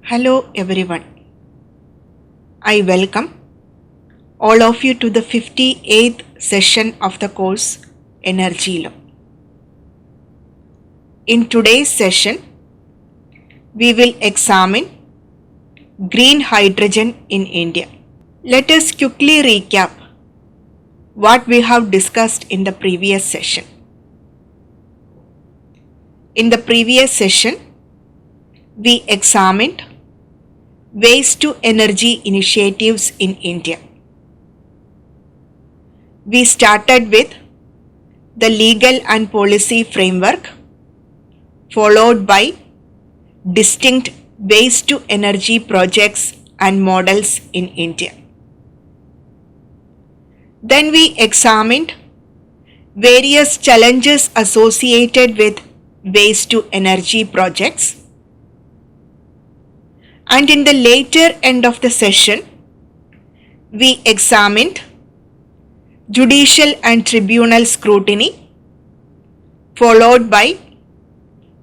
Hello everyone. I welcome all of you to the 58th session of the course Energy Law. In today's session, we will examine green hydrogen in India. Let us quickly recap what we have discussed in the previous session. In the previous session, we examined waste to energy initiatives in India. We started with the legal and policy framework, followed by distinct waste to energy projects and models in India. Then we examined various challenges associated with waste to energy projects. And in the later end of the session, we examined judicial and tribunal scrutiny, followed by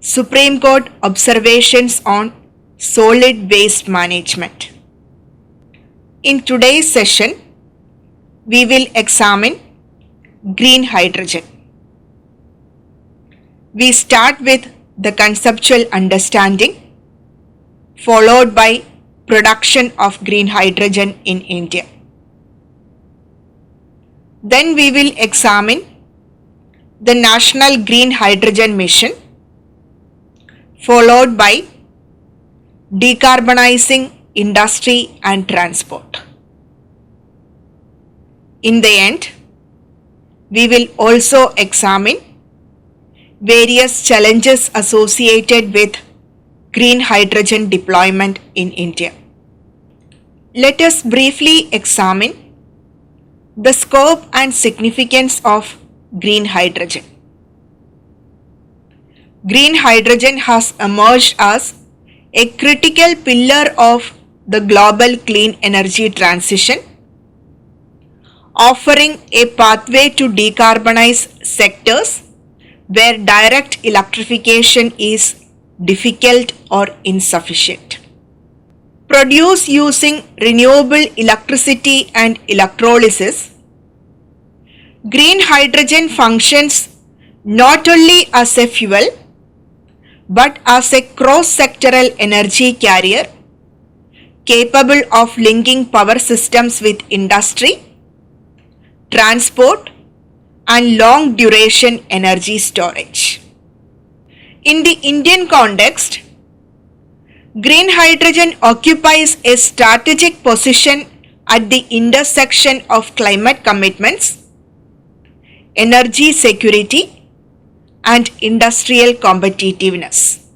Supreme Court observations on solid waste management. In today's session, we will examine green hydrogen. We start with the conceptual understanding, followed by production of green hydrogen in India. Then we will examine the National Green Hydrogen Mission, followed by decarbonizing industry and transport. In the end, we will also examine various challenges associated with green hydrogen deployment in India. Let us briefly examine the scope and significance of green hydrogen. Green hydrogen has emerged as a critical pillar of the global clean energy transition, offering a pathway to decarbonize sectors where direct electrification is difficult or insufficient. Produced using renewable electricity and electrolysis, green hydrogen functions not only as a fuel but as a cross-sectoral energy carrier capable of linking power systems with industry, transport, and long-duration energy storage. In the Indian context, green hydrogen occupies a strategic position at the intersection of climate commitments, energy security, and industrial competitiveness.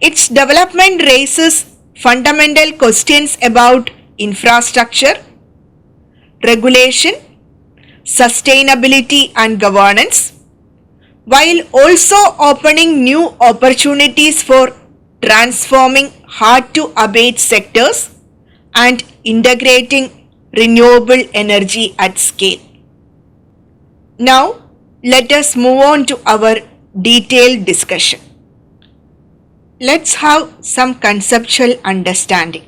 Its development raises fundamental questions about infrastructure, regulation, sustainability, and governance, while also opening new opportunities for transforming hard-to-abate sectors and integrating renewable energy at scale. Now, let us move on to our detailed discussion. Let's have some conceptual understanding.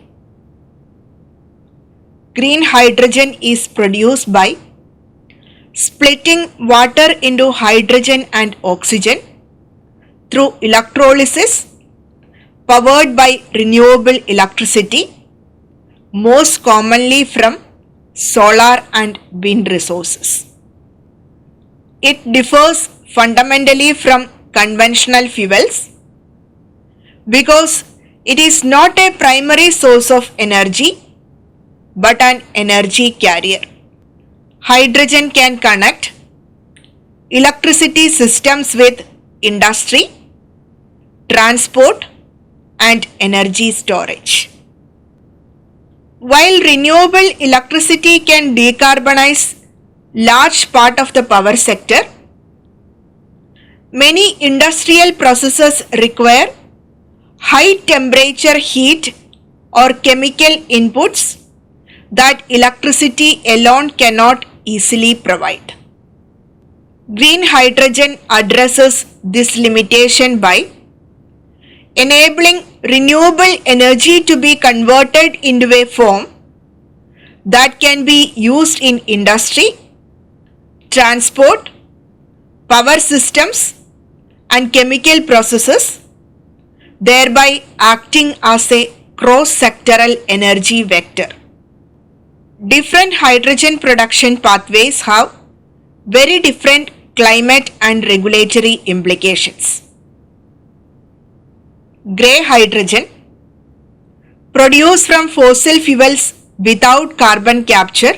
Green hydrogen is produced by splitting water into hydrogen and oxygen through electrolysis powered by renewable electricity, most commonly from solar and wind resources. It differs fundamentally from conventional fuels because it is not a primary source of energy but an energy carrier. Hydrogen can connect electricity systems with industry, transport, and energy storage. While renewable electricity can decarbonize large part of the power sector, many industrial processes require high temperature heat or chemical inputs that electricity alone cannot easily provide. Green hydrogen addresses this limitation by enabling renewable energy to be converted into a form that can be used in industry, transport, power systems, and chemical processes, thereby acting as a cross-sectoral energy vector. Different hydrogen production pathways have very different climate and regulatory implications. Grey hydrogen, produced from fossil fuels without carbon capture,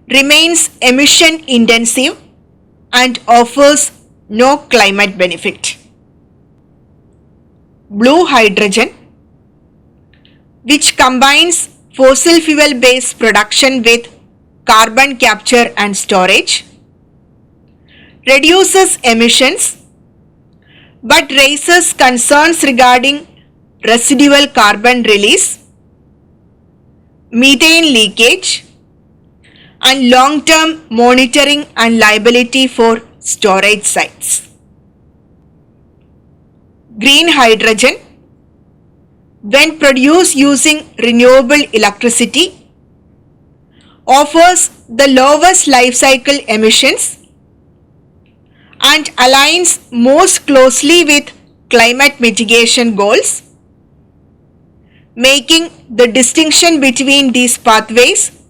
remains emission intensive and offers no climate benefit. Blue hydrogen, which combines fossil fuel based production with carbon capture and storage, reduces emissions but raises concerns regarding residual carbon release, methane leakage, and long-term monitoring and liability for storage sites. Green hydrogen, when produced using renewable electricity, offers the lowest life cycle emissions and aligns most closely with climate mitigation goals, making the distinction between these pathways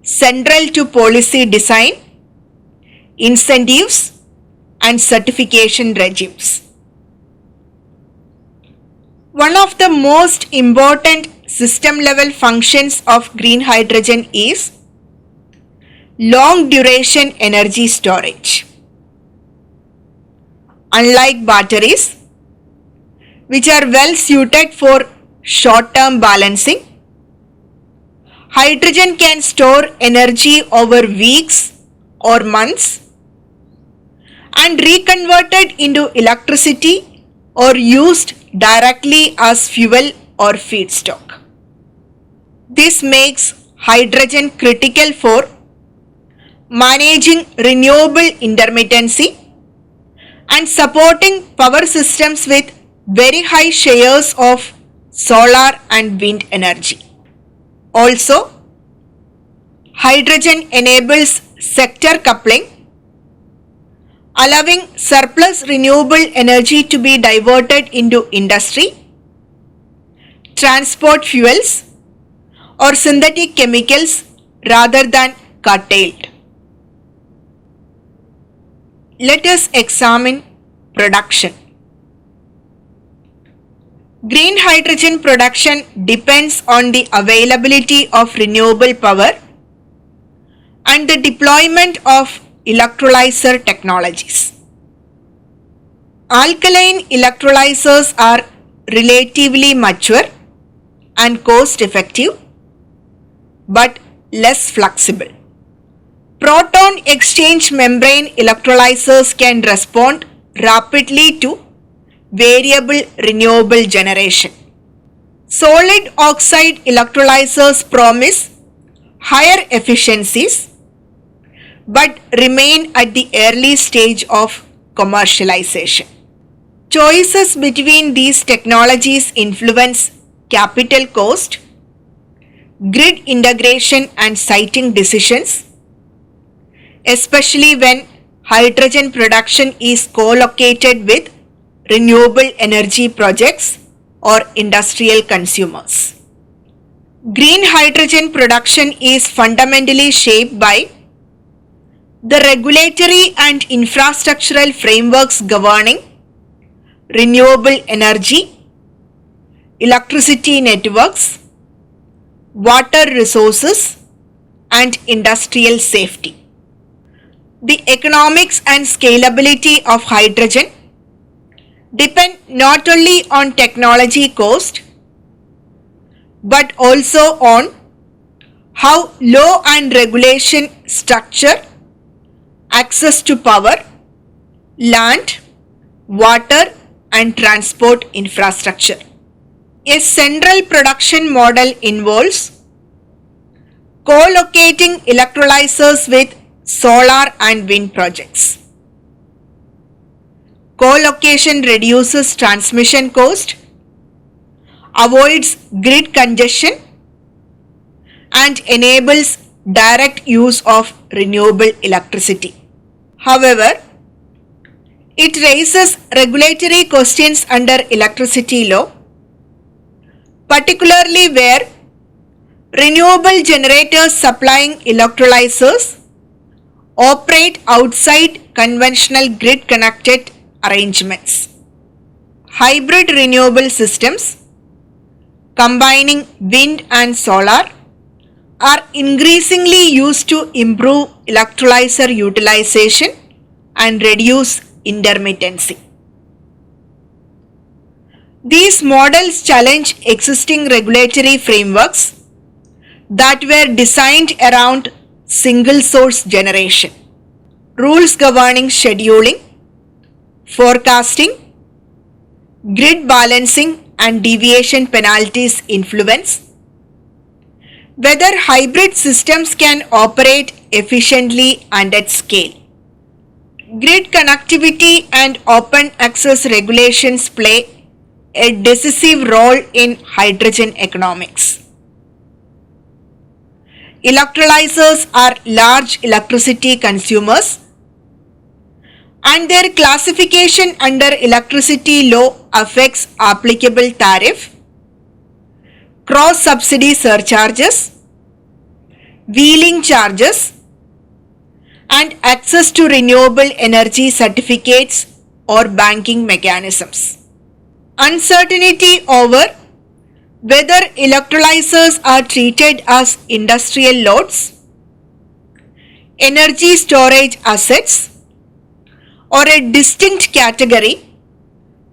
central to policy design, incentives, and certification regimes. One of the most important system level functions of green hydrogen is long duration energy storage. Unlike batteries, which are well suited for short-term balancing, hydrogen can store energy over weeks or months and reconverted into electricity or used directly as fuel or feedstock. This makes hydrogen critical for managing renewable intermittency and supporting power systems with very high shares of solar and wind energy. Also, hydrogen enables sector coupling, allowing surplus renewable energy to be diverted into industry, transport fuels, or synthetic chemicals rather than curtailed. Let us examine production. Green hydrogen production depends on the availability of renewable power and the deployment of electrolyzer technologies. Alkaline electrolyzers are relatively mature and cost effective but less flexible. Proton exchange membrane electrolyzers can respond rapidly to variable renewable generation. Solid oxide electrolyzers promise higher efficiencies but remain at the early stage of commercialization. Choices between these technologies influence capital cost, grid integration and siting decisions, especially when hydrogen production is co-located with renewable energy projects or industrial consumers. Green hydrogen production is fundamentally shaped by the regulatory and infrastructural frameworks governing renewable energy, electricity networks, water resources, and industrial safety. The economics and scalability of hydrogen depend not only on technology cost but also on how law and regulation structure access to power, land, water and transport infrastructure. A central production model involves co-locating electrolyzers with solar and wind projects, Co-location reduces transmission cost, avoids grid congestion, and enables direct use of renewable electricity. However, it raises regulatory questions under electricity law, particularly where renewable generators supplying electrolyzers operate outside conventional grid-connected arrangements. Hybrid renewable systems combining wind and solar are increasingly used to improve electrolyzer utilization and reduce intermittency. These models challenge existing regulatory frameworks that were designed around single source generation. Rules governing scheduling, forecasting, grid balancing, and deviation penalties influence whether hybrid systems can operate efficiently and at scale. Grid connectivity and open access regulations play a decisive role in hydrogen economics. Electrolyzers are large electricity consumers, and their classification under electricity law affects applicable tariff, cross-subsidy surcharges, wheeling charges, and access to renewable energy certificates or banking mechanisms. Uncertainty over whether electrolyzers are treated as industrial loads, energy storage assets, or a distinct category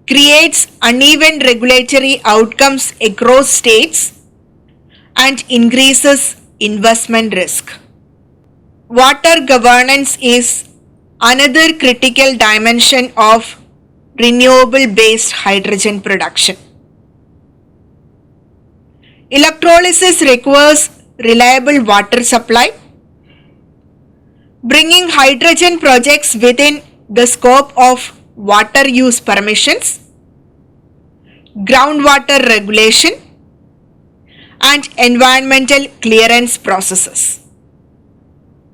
creates uneven regulatory outcomes across states and increases investment risk. Water governance is another critical dimension of renewable-based hydrogen production. Electrolysis requires reliable water supply, bringing hydrogen projects within the scope of water use permissions, groundwater regulation, and environmental clearance processes.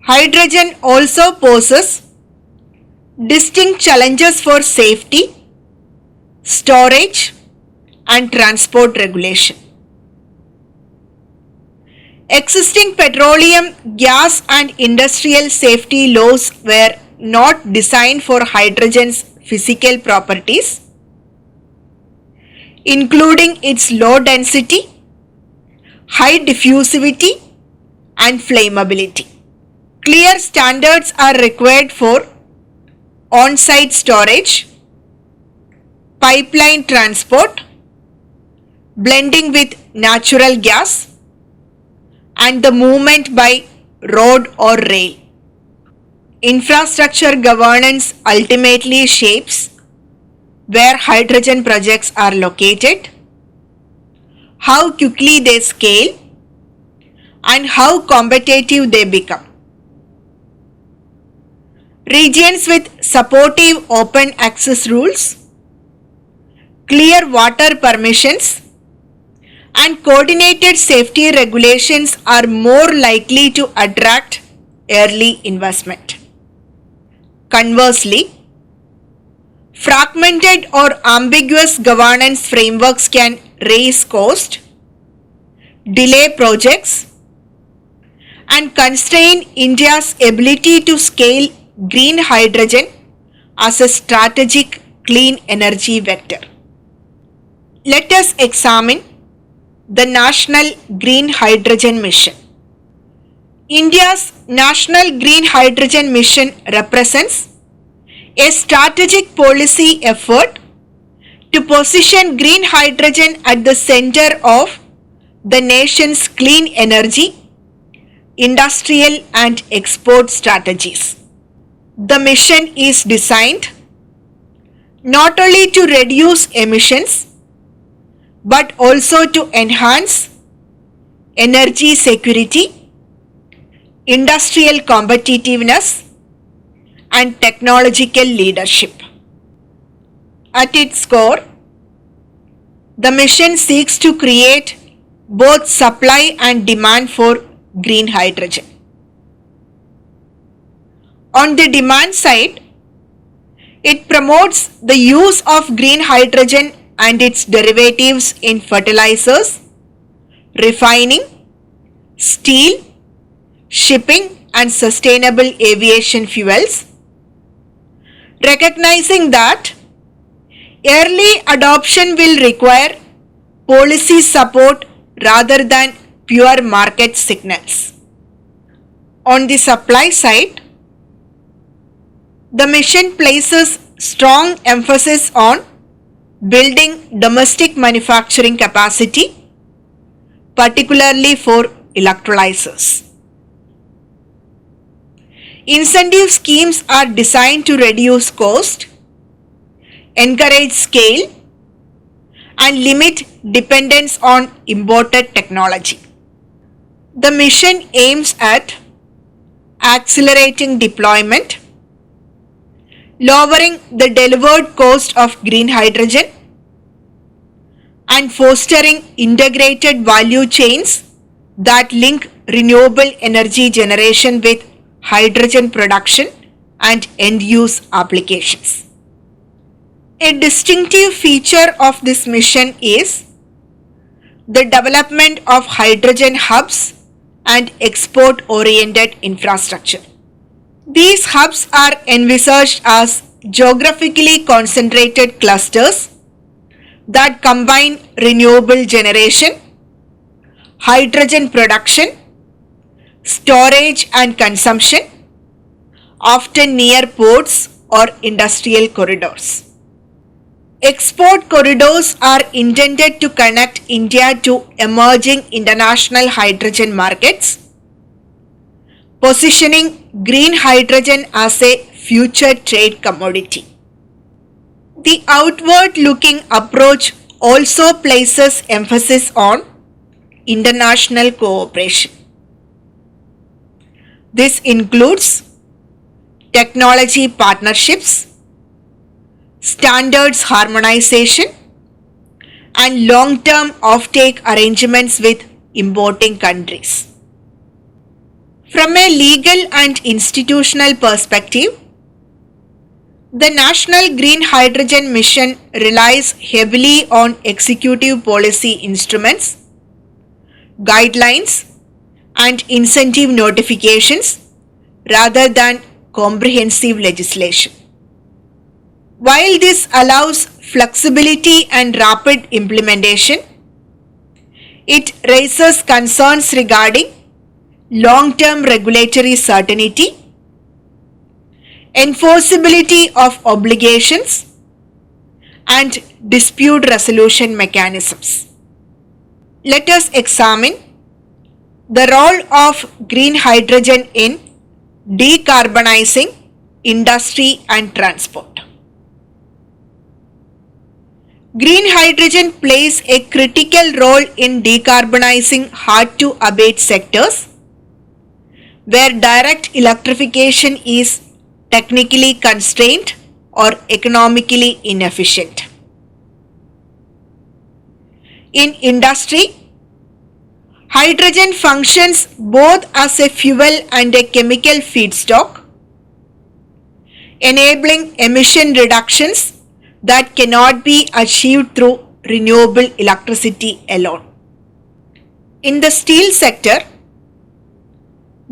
Hydrogen also poses distinct challenges for safety, storage, and transport regulation. Existing petroleum, gas, and industrial safety laws were not designed for hydrogen's physical properties, including its low density, high diffusivity, and flammability. Clear standards are required for on-site storage, pipeline transport, blending with natural gas, and the movement by road or rail. Infrastructure governance ultimately shapes where hydrogen projects are located, how quickly they scale, and how competitive they become. Regions with supportive open access rules, clear water permissions, and coordinated safety regulations are more likely to attract early investment. Conversely, fragmented or ambiguous governance frameworks can raise cost, delay projects, and constrain India's ability to scale green hydrogen as a strategic clean energy vector. Let us examine the National Green Hydrogen Mission. India's National Green Hydrogen Mission represents a strategic policy effort to position green hydrogen at the center of the nation's clean energy, industrial and export strategies. The mission is designed not only to reduce emissions but also to enhance energy security, industrial competitiveness, and technological leadership. At its core, the mission seeks to create both supply and demand for green hydrogen. On the demand side, it promotes the use of green hydrogen and its derivatives in fertilizers, refining, steel, shipping and sustainable aviation fuels, recognizing that early adoption will require policy support rather than pure market signals. On the supply side, the mission places strong emphasis on building domestic manufacturing capacity, particularly for electrolyzers. Incentive schemes are designed to reduce cost, encourage scale, and limit dependence on imported technology. The mission aims at accelerating deployment, lowering the delivered cost of green hydrogen, and fostering integrated value chains that link renewable energy generation with hydrogen production and end-use applications. A distinctive feature of this mission is the development of hydrogen hubs and export-oriented infrastructure. These hubs are envisaged as geographically concentrated clusters that combine renewable generation, hydrogen production, storage and consumption, often near ports or industrial corridors. Export corridors are intended to connect India to emerging international hydrogen markets, positioning green hydrogen as a future trade commodity. The outward-looking approach also places emphasis on international cooperation. This includes technology partnerships, standards harmonization, and long-term offtake arrangements with importing countries. From a legal and institutional perspective, the National Green Hydrogen Mission relies heavily on executive policy instruments, guidelines, and incentive notifications rather than comprehensive legislation. While this allows flexibility and rapid implementation, it raises concerns regarding long-term regulatory certainty, enforceability of obligations, and dispute resolution mechanisms. Let us examine the role of green hydrogen in decarbonizing industry and transport. Green hydrogen plays a critical role in decarbonizing hard-to-abate sectors where direct electrification is technically constrained or economically inefficient. In industry, hydrogen functions both as a fuel and a chemical feedstock, enabling emission reductions that cannot be achieved through renewable electricity alone. In the steel sector,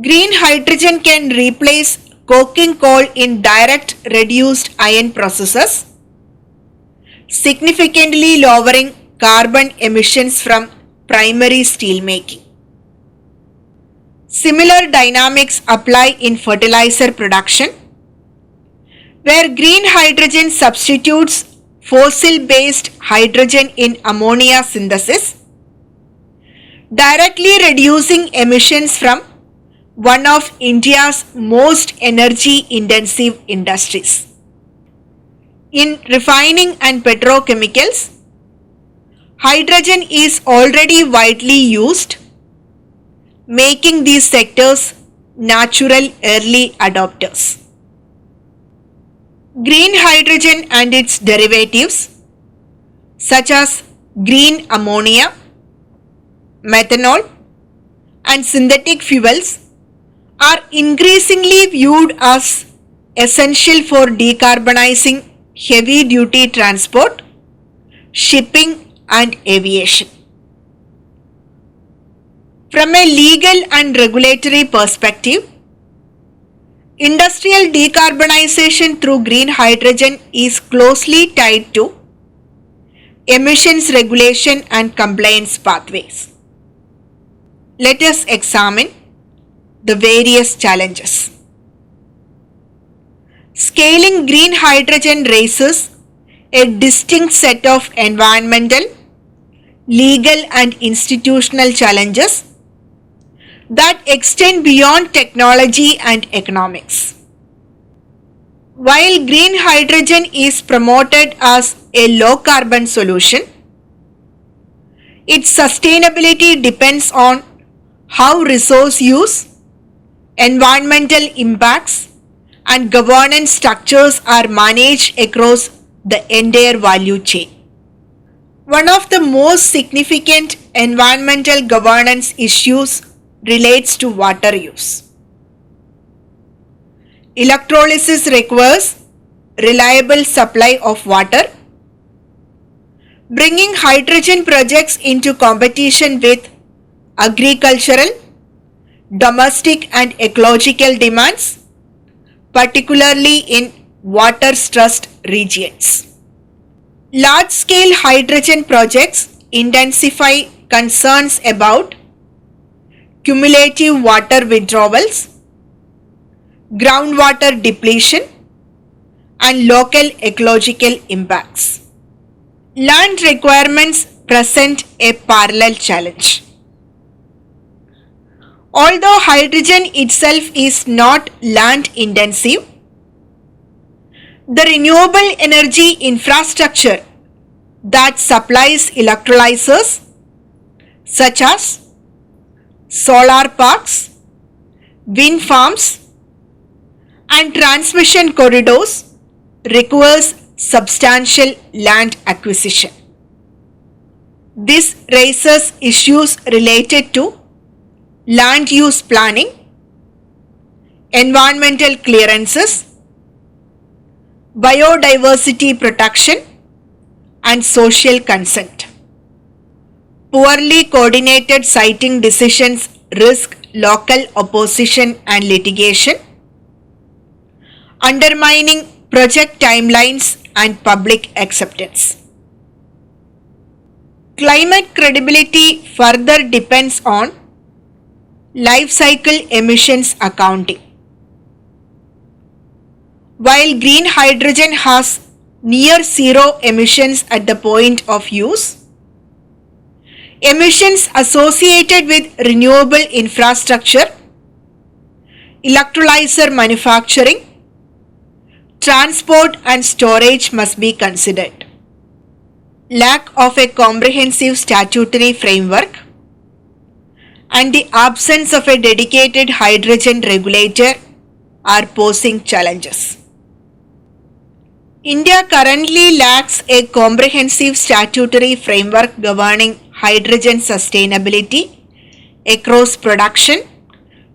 green hydrogen can replace coking coal in direct reduced iron processes, significantly lowering carbon emissions from primary steel making. Similar dynamics apply in fertilizer production, where green hydrogen substitutes fossil-based hydrogen in ammonia synthesis, directly reducing emissions from one of India's most energy-intensive industries. In refining and petrochemicals, hydrogen is already widely used, making these sectors natural early adopters. Green hydrogen and its derivatives, such as green ammonia, methanol, and synthetic fuels, are increasingly viewed as essential for decarbonizing heavy duty transport, shipping, and aviation. From a legal and regulatory perspective, industrial decarbonization through green hydrogen is closely tied to emissions regulation and compliance pathways. Let us examine the various challenges. Scaling green hydrogen raises a distinct set of environmental, legal, and institutional challenges that extend beyond technology and economics. While green hydrogen is promoted as a low carbon solution, its sustainability depends on how resource use, environmental impacts, and governance structures are managed across the entire value chain. One of the most significant environmental governance issues relates to water use. Electrolysis requires reliable supply of water. Bringing hydrogen projects into competition with agricultural, domestic, and ecological demands, particularly in water-stressed regions. Large-scale hydrogen projects intensify concerns about cumulative water withdrawals, groundwater depletion, and local ecological impacts. Land requirements present a parallel challenge. Although hydrogen itself is not land intensive, the renewable energy infrastructure that supplies electrolyzers, such as solar parks, wind farms, and transmission corridors, requires substantial land acquisition. This raises issues related to land use planning, environmental clearances, biodiversity protection, and social consent. Poorly coordinated siting decisions risk local opposition and litigation, undermining project timelines and public acceptance. Climate credibility further depends on life cycle emissions accounting. While green hydrogen has near zero emissions at the point of use, emissions associated with renewable infrastructure, electrolyzer manufacturing, transport, and storage must be considered. Lack of a comprehensive statutory framework and the absence of a dedicated hydrogen regulator are posing challenges. India currently lacks a comprehensive statutory framework governing hydrogen sustainability across production,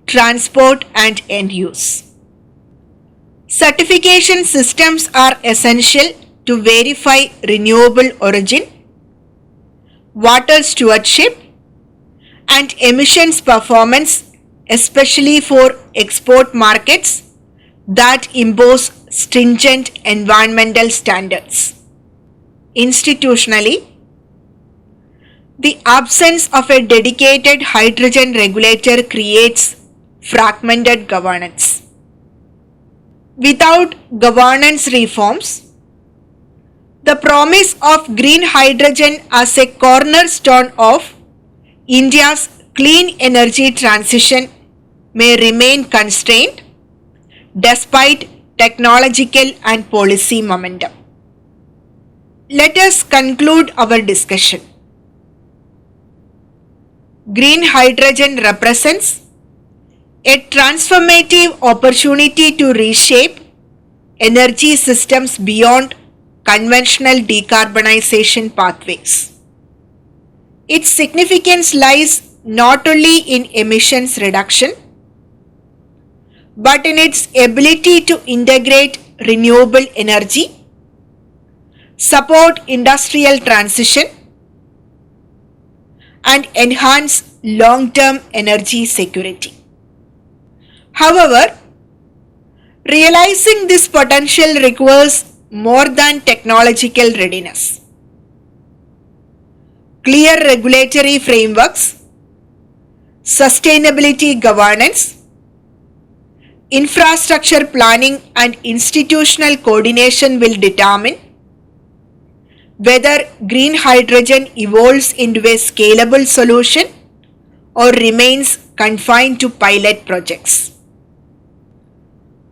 transport, and end use. Certification systems are essential to verify renewable origin, water stewardship, and emissions performance, especially for export markets that impose stringent environmental standards. Institutionally, the absence of a dedicated hydrogen regulator creates fragmented governance. Without governance reforms, the promise of green hydrogen as a cornerstone of India's clean energy transition may remain constrained despite technological and policy momentum. Let us conclude our discussion. Green hydrogen represents a transformative opportunity to reshape energy systems beyond conventional decarbonization pathways. Its significance lies not only in emissions reduction, but in its ability to integrate renewable energy, support industrial transition, and enhance long-term energy security. However, realizing this potential requires more than technological readiness. Clear regulatory frameworks, sustainability governance, infrastructure planning and institutional coordination will determine whether green hydrogen evolves into a scalable solution or remains confined to pilot projects.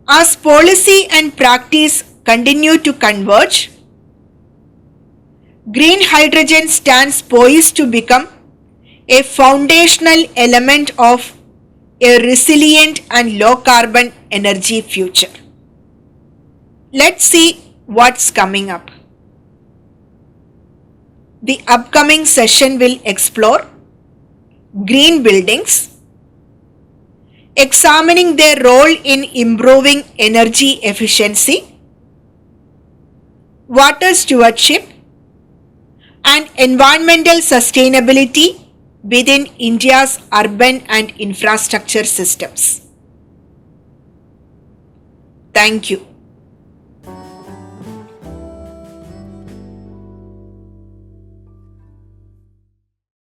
As policy and practice continue to converge, green hydrogen stands poised to become a foundational element of a resilient and low carbon energy future. Let's see what's coming up. The upcoming session will explore green buildings, examining their role in improving energy efficiency, water stewardship, and environmental sustainability within India's urban and infrastructure systems. Thank you.